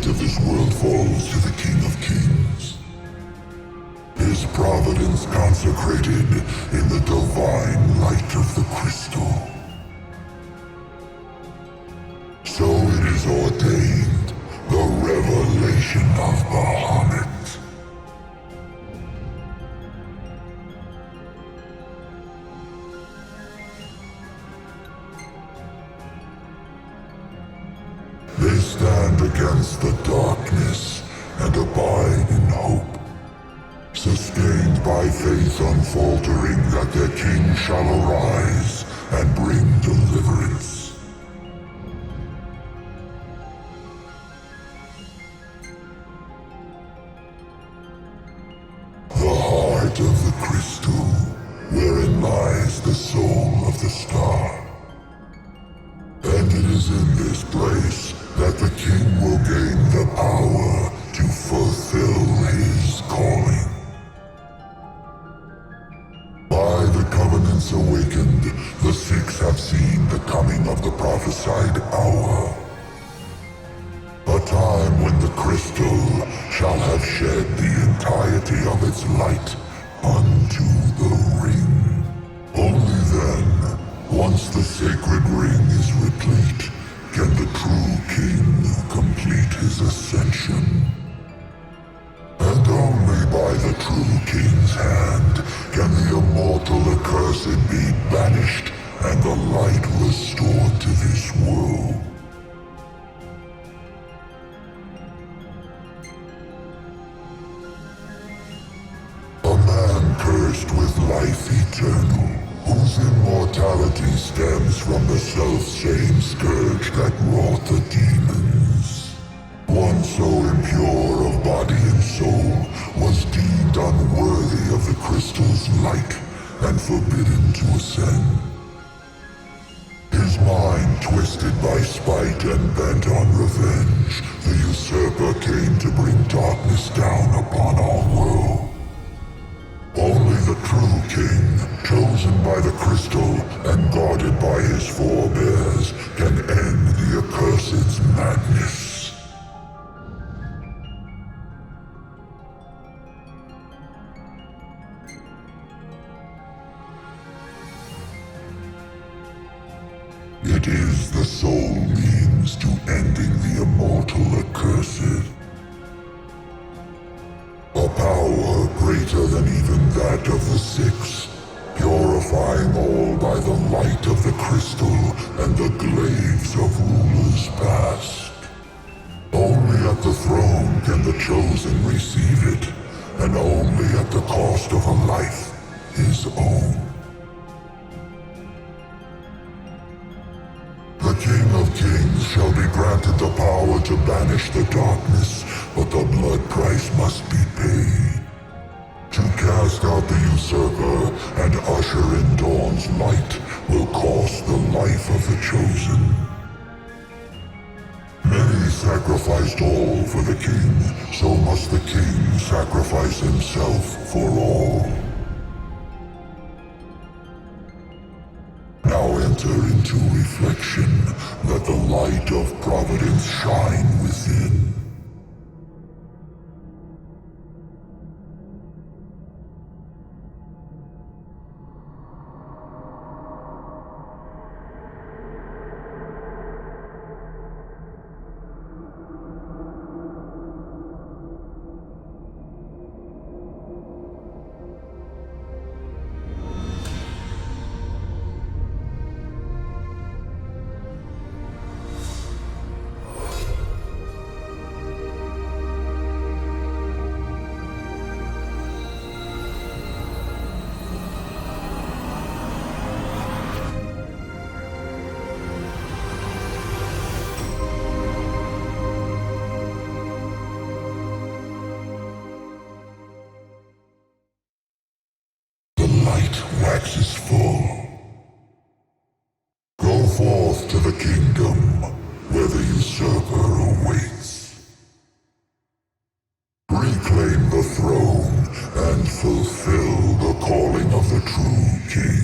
fate of this world falls to the King of Kings. His providence consecrated in the divine light of the crystal. So it is ordained, the revelation of Bahamut. They stand against the darkness and abide in hope, sustained by faith unfaltering that their king shall arise and bring deliverance. The heart of the crystal, wherein lies the soul of the star. And it is in this place that the king will gain the power to fulfill his calling. By the covenants awakened, the Sikhs have seen the coming of the prophesied hour. A time when the crystal shall have shed the entirety of its light unto the ring. Only then, once the sacred ring is replete, can the true king complete his ascension. And only by the true king's hand can the immortal accursed be banished and the light restored to this world. A man cursed with life eternal, whose immortality stems from the self-same scourge that wrought the demons. One so impure of body and soul was deemed unworthy of the crystal's light and forbidden to ascend. His mind twisted by spite and bent on revenge, the usurper came to bring darkness down upon our world. Only the true king, chosen by the crystal and guarded by his forebears, can end the accursed's madness. It is the sole means to ending the immortal accursed. A power greater than even that of the Six, purifying all by the light of the crystal and the glaives of rulers past. Only at the throne can the chosen receive it, and only at the cost of a life his own. The King of Kings shall be granted the power to banish the darkness, but the blood price must be paid. To cast out the usurper and usher in dawn's light will cost the life of the chosen. Many sacrificed all for the king, so must the king sacrifice himself for all. Now enter into reflection, let the light of providence shine within. Waxes full. Go forth to the kingdom, where the usurper awaits. Reclaim the throne, and fulfill the calling of the true king.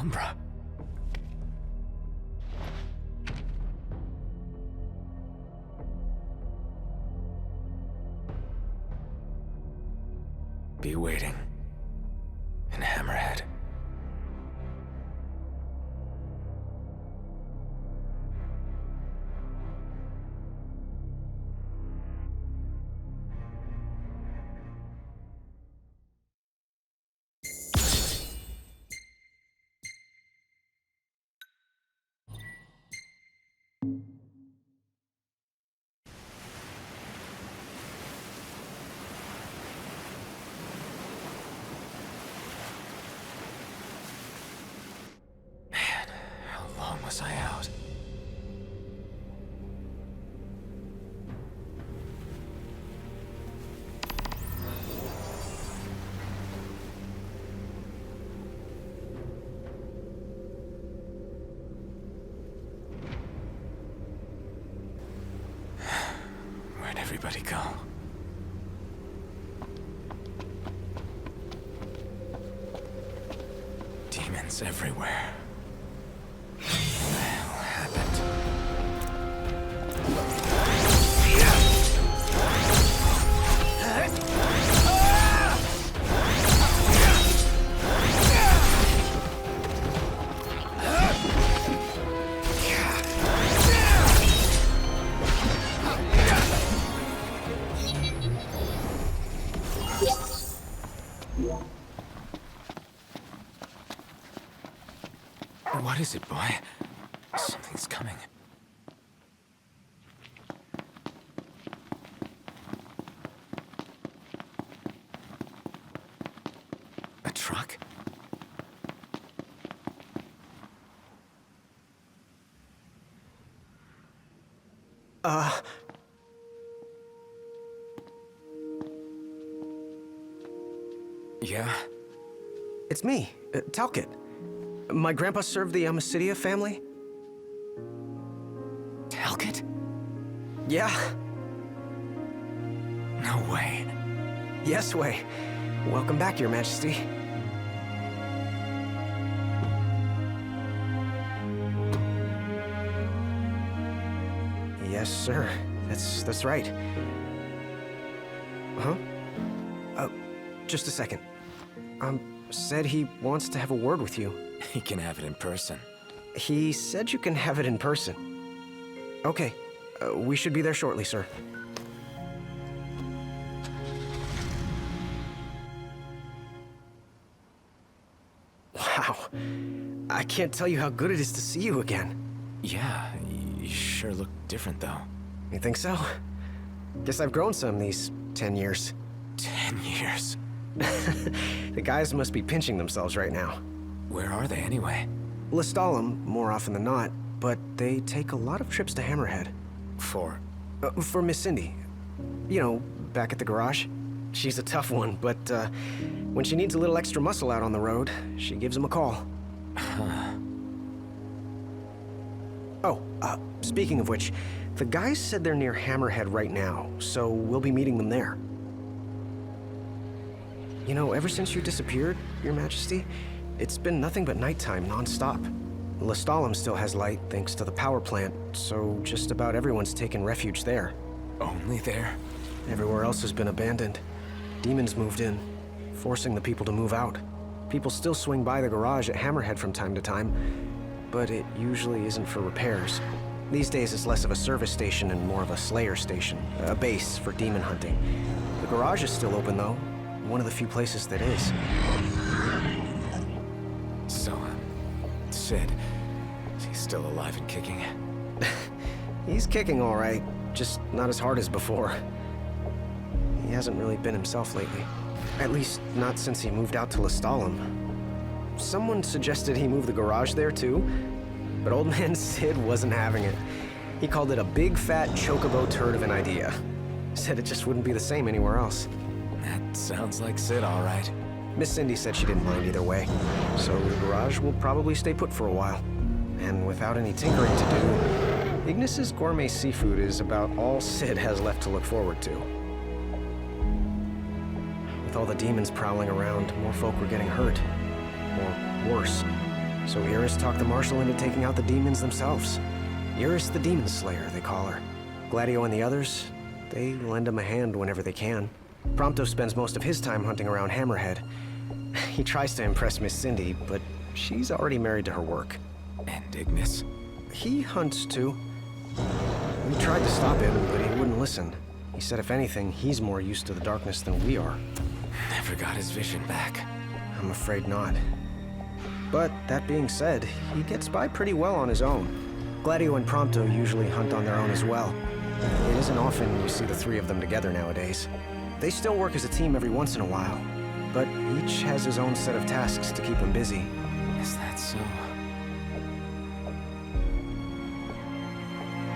Umbra. Be waiting. In Hammerhead. Was I out? Where'd everybody go? Demons everywhere. What is it, boy? Something's coming. A truck? Yeah? It's me, Talcott. My grandpa served the Amicidia family. Talcott? Yeah. No way. Yes way. Welcome back, Your Majesty. Yes, sir. That's right. Huh? Just a second. Said he wants to have a word with you. He can have it in person. He said you can have it in person. Okay. We should be there shortly, sir. Wow. I can't tell you how good it is to see you again. Yeah, you sure look different, though. You think so? Guess I've grown some these 10 years. 10 years? The guys must be pinching themselves right now. Where are they, anyway? Lestalem, more often than not, but they take a lot of trips to Hammerhead. For Miss Cindy. You know, back at the garage. She's a tough one, but when she needs a little extra muscle out on the road, she gives him a call. Oh, speaking of which, the guys said they're near Hammerhead right now, so we'll be meeting them there. You know, ever since you disappeared, Your Majesty, it's been nothing but nighttime non-stop. Lestalem still has light thanks to the power plant, so just about everyone's taken refuge there. Only there? Everywhere else has been abandoned. Demons moved in, forcing the people to move out. People still swing by the garage at Hammerhead from time to time, but it usually isn't for repairs. These days it's less of a service station and more of a slayer station, a base for demon hunting. The garage is still open though, one of the few places that is. So, Sid, he's still alive and kicking? He's kicking all right, just not as hard as before. He hasn't really been himself lately. At least, not since he moved out to Lestalem. Someone suggested he move the garage there too, but old man Sid wasn't having it. He called it a big fat chocobo turd of an idea. Said it just wouldn't be the same anywhere else. That sounds like Sid, all right. Miss Cindy said she didn't mind either way, so the garage will probably stay put for a while. And without any tinkering to do, Ignis's gourmet seafood is about all Sid has left to look forward to. With all the demons prowling around, more folk were getting hurt. Or worse. So Iris talked the Marshal into taking out the demons themselves. Iris the Demon Slayer, they call her. Gladio and the others, they lend him a hand whenever they can. Prompto spends most of his time hunting around Hammerhead. He tries to impress Miss Cindy, but she's already married to her work. And Ignis. He hunts too. We tried to stop him, but he wouldn't listen. He said if anything, he's more used to the darkness than we are. Never got his vision back. I'm afraid not. But that being said, he gets by pretty well on his own. Gladio and Prompto usually hunt on their own as well. It isn't often you see the three of them together nowadays. They still work as a team every once in a while, but each has his own set of tasks to keep him busy. Is that so?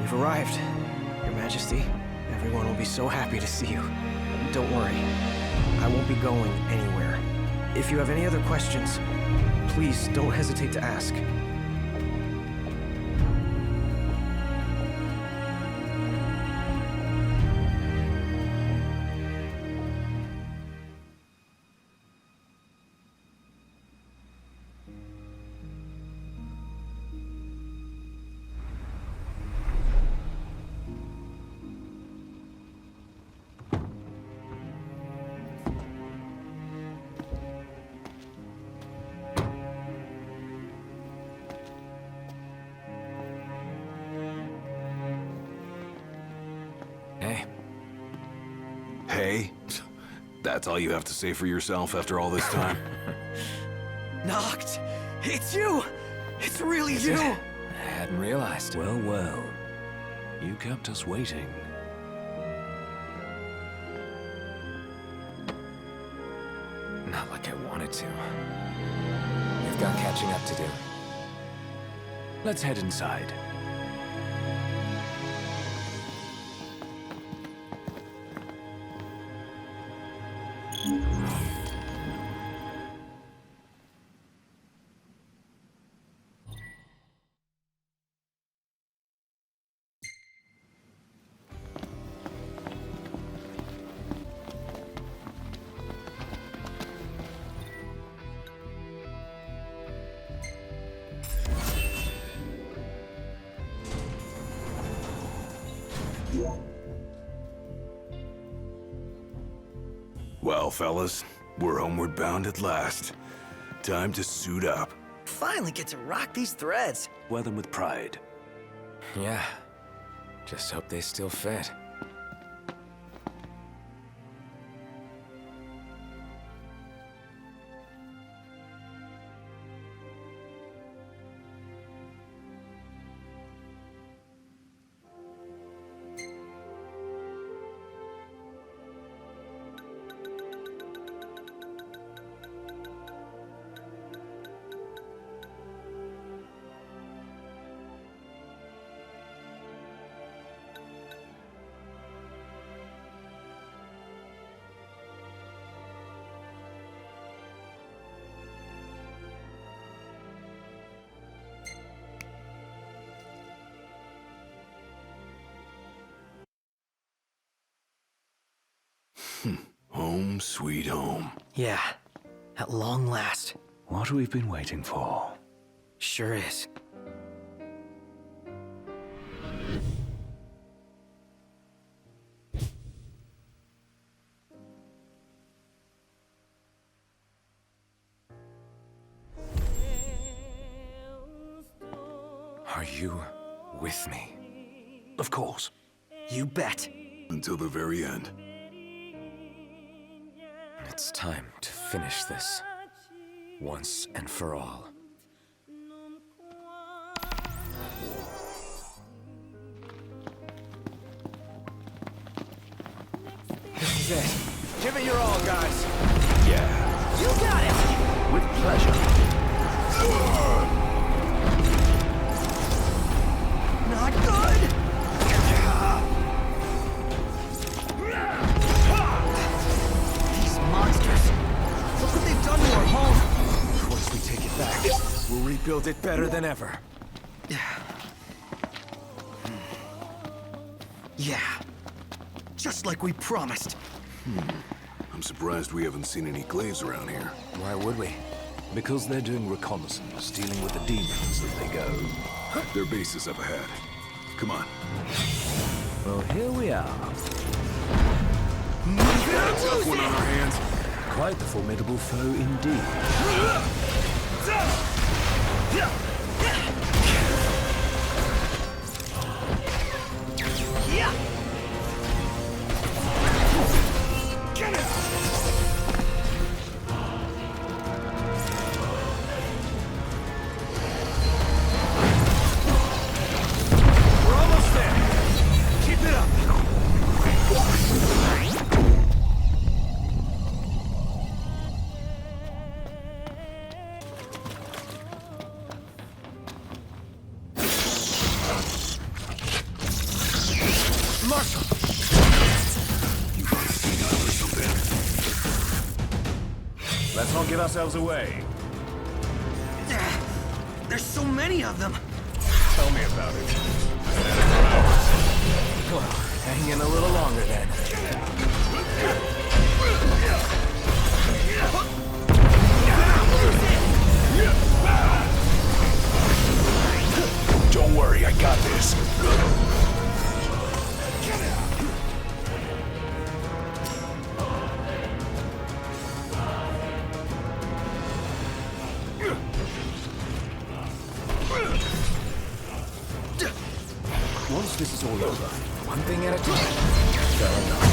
We've arrived, Your Majesty. Everyone will be so happy to see you. Don't worry, I won't be going anywhere. If you have any other questions, please don't hesitate to ask. Hey. Hey? That's all you have to say for yourself after all this time? Noct! It's you! It's really you! I hadn't realized. Well, well. You kept us waiting. Not like I wanted to. We've got catching up to do. Let's head inside. Well, fellas, we're homeward bound at last. Time to suit up. Finally get to rock these threads. Wear them with pride. Yeah. Just hope they still fit. Home sweet home. Yeah, at long last. What we've been waiting for. Sure is. Are you with me? Of course. You bet. Until the very end. It's time to finish this. Once and for all. This is it. Give it your all, guys. Yeah. You got it! With pleasure. Not good! These monsters! Look what they've done to our home! Once we take it back, we'll rebuild it better than ever. Yeah. Just like we promised. I'm surprised we haven't seen any glaives around here. Why would we? Because they're doing reconnaissance, dealing with the demons as they go. Their base is up ahead. Come on. Well, here we are. Tough one on our hands. Quite the formidable foe indeed. We're almost there. Keep it up. Marshal! You got a senile or something? Let's not give ourselves away. There's so many of them. Tell me about it. Well, hang in a little longer then. Don't worry, I got this. Once this is all over, one thing at a time. Fair enough.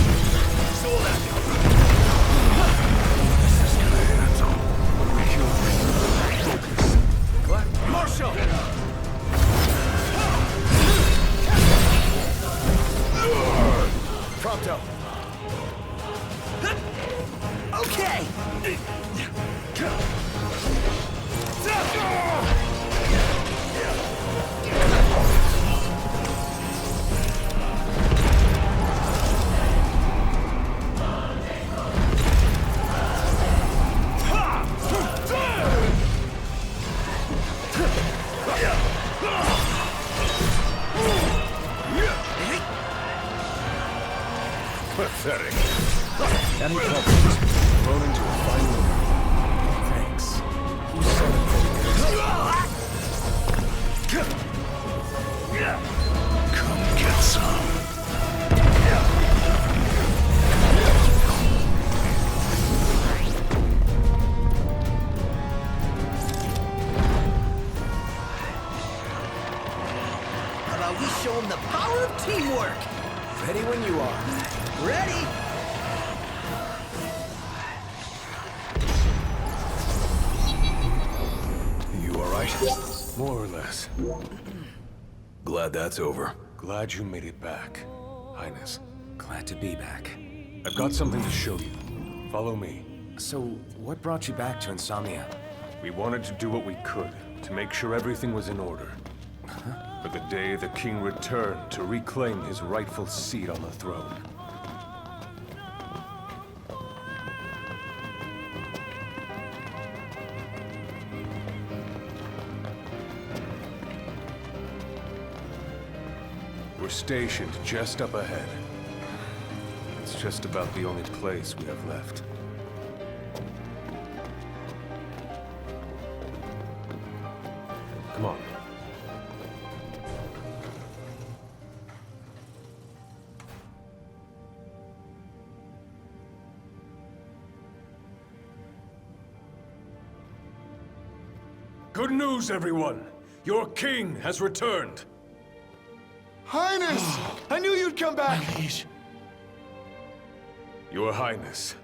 Marshal! Pronto. Okay! Pathetic. Any problems? Roll into a final. Thanks. You said it pretty good. Come get some. How about we show them the power of teamwork? Ready when you are. Ready? You alright? More or less. Glad that's over. Glad you made it back, Highness. Glad to be back. I've got something to show you. Follow me. So, what brought you back to Insomnia? We wanted to do what we could to make sure everything was in order. For the day the king returned to reclaim his rightful seat on the throne. We're stationed just up ahead. It's just about the only place we have left. Come on. Good news, everyone! Your king has returned! Highness! I knew you'd come back! Your Highness,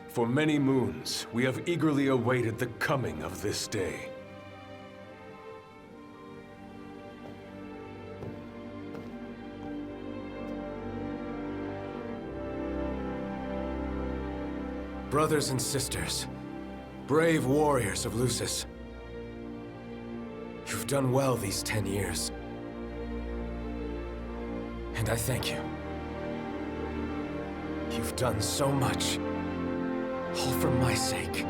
for many moons, we have eagerly awaited the coming of this day. Brothers and sisters, brave warriors of Lucis, you've done well these 10 years. And I thank you. You've done so much, all for my sake.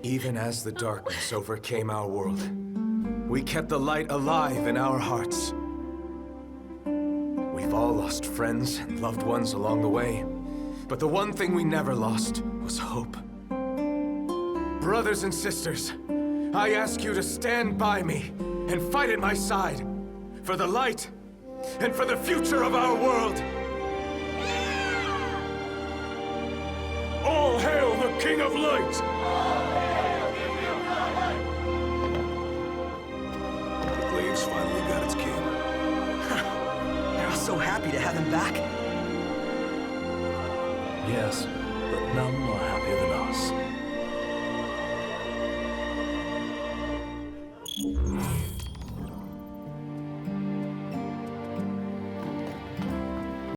Even as the darkness overcame our world, we kept the light alive in our hearts. We've all lost friends and loved ones along the way, But the one thing we never lost was hope. Brothers and sisters, I ask you to stand by me and fight at my side for the light and for the future of our world. All hail the King of Light! The Glaive's finally got its king. They're all so happy to have him back. Yes, but none are happier than us.